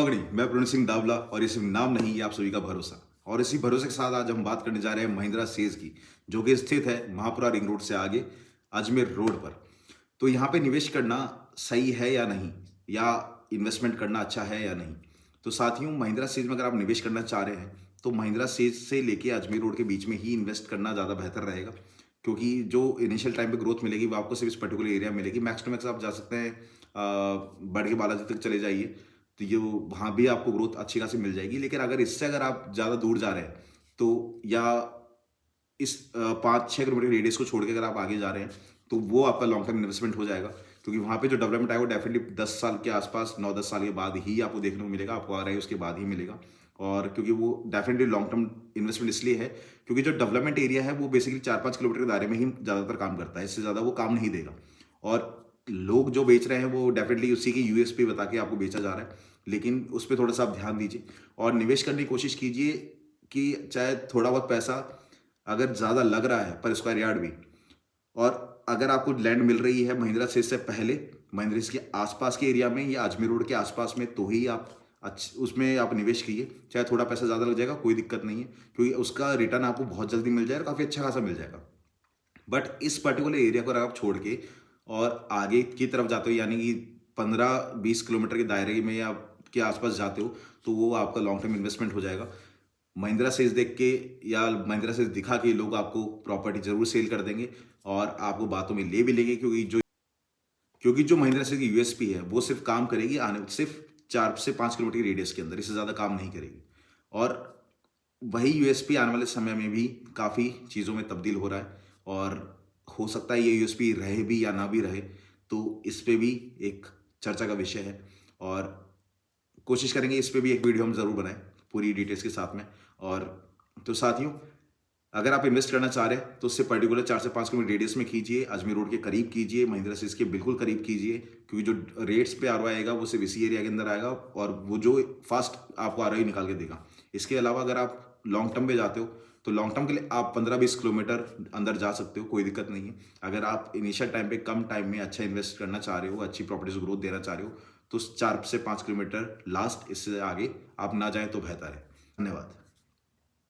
मैं प्रवीण सिंह दावला और ये सिर्फ नाम नहीं, ये आप सभी का भरोसा। और इसी भरोसे के साथ आज हम बात करने जा रहे हैं महिंद्रा सेज की, जो कि स्थित है महापुरा रिंग रोड से आगे अजमेर रोड पर। तो यहाँ पे निवेश करना सही है या नहीं, या इन्वेस्टमेंट करना अच्छा है या नहीं। तो साथियों, महिंद्रा सेज में अगर आप निवेश करना चाह रहे हैं तो महिंद्रा सेज से लेके अजमेर रोड के बीच में ही इन्वेस्ट करना ज़्यादा बेहतर रहेगा, क्योंकि जो इनिशियल टाइम पे ग्रोथ मिलेगी वो आपको सिर्फ इस पर्टिकुलर एरिया में मिलेगी। मैक्स टू मैक्स आप जा सकते हैं बढ़ के बालाजी तक चले जाइए, तो ये वहाँ भी आपको ग्रोथ अच्छी खासी मिल जाएगी। लेकिन अगर आप ज़्यादा दूर जा रहे हैं तो, या इस 5-6 किलोमीटर रेडियस को छोड़ के अगर आप आगे जा रहे हैं तो वो आपका लॉन्ग टर्म इन्वेस्टमेंट हो जाएगा, क्योंकि वहाँ पे जो डेवलपमेंट आएगा वो डेफिनेटली 10 साल के आसपास, 9-10 साल के बाद ही आपको देखने को मिलेगा, आपको आ रहा है उसके बाद ही मिलेगा। और क्योंकि वो डेफिनेटली लॉन्ग टर्म इन्वेस्टमेंट इसलिए है क्योंकि जो डेवलपमेंट एरिया है वो बेसिकली 4-5 किलोमीटर के दायरे में ही ज़्यादातर काम करता है, इससे ज़्यादा वो काम नहीं देगा। और लोग जो बेच रहे हैं वो डेफिनेटली उसी की यूएसपी बता के आपको बेचा जा रहा है, लेकिन उस पर थोड़ा सा आप ध्यान दीजिए और निवेश करने की कोशिश कीजिए कि चाहे थोड़ा बहुत पैसा अगर ज़्यादा लग रहा है पर स्क्वायर यार्ड भी, और अगर आपको लैंड मिल रही है महिंद्रा से इससे पहले महिंद्रा के आसपास के एरिया में या अजमेर रोड के आसपास में, तो ही आप उसमें आप निवेश कीजिए। चाहे थोड़ा पैसा ज़्यादा लग जाएगा, कोई दिक्कत नहीं है, क्योंकि उसका रिटर्न आपको बहुत जल्दी मिल जाएगा, काफ़ी अच्छा खासा मिल जाएगा। बट इस पर्टिकुलर एरिया को अगर आप छोड़ के और आगे की तरफ जाते हो, यानी कि 15-20 किलोमीटर के दायरे में या के आसपास जाते हो, तो वो आपका लॉन्ग टर्म इन्वेस्टमेंट हो जाएगा। महिंद्रा सेज देख के या महिंद्रा सेज दिखा के लोग आपको प्रॉपर्टी जरूर सेल कर देंगे और आपको बातों में ले भी लेंगे, क्योंकि जो महिंद्रा सेज की यूएसपी है वो सिर्फ काम करेगी आने सिर्फ 4 से 5 किलोमीटर की रेडियस के अंदर, इससे ज़्यादा काम नहीं करेगी। और वही यूएसपी आने वाले समय में भी काफ़ी चीज़ों में तब्दील हो रहा है, और हो सकता है ये यूएसपी रहे भी या ना भी रहे, तो इस पे भी एक चर्चा का विषय है। और कोशिश करेंगे इस पे भी एक वीडियो हम ज़रूर बनाएं पूरी डिटेल्स के साथ में। और तो साथियों, अगर आप इन्वेस्ट करना चाह रहे हैं तो उससे पर्टिकुलर 4 से 5 किलोमीटर रेडियस में कीजिए, अजमेर रोड के करीब कीजिए, महिंद्रा सीज के बिल्कुल करीब कीजिए, क्योंकि जो रेट्स पे आरओआई आएगा वो सिर्फ इसी एरिया के अंदर आएगा और वो जो फास्ट आपको आरओआई निकाल के देगा। इसके अलावा अगर आप लॉन्ग टर्म पे जाते हो तो लॉन्ग टर्म के लिए आप 15-20 किलोमीटर अंदर जा सकते हो, कोई दिक्कत नहीं है। अगर आप इनिशियल टाइम पे कम टाइम में अच्छा इन्वेस्ट करना चाह रहे हो, अच्छी प्रॉपर्टीज ग्रोथ देना चाह रहे हो, तो 4 से 5 किलोमीटर लास्ट, इससे आगे आप ना जाएं तो बेहतर है। धन्यवाद।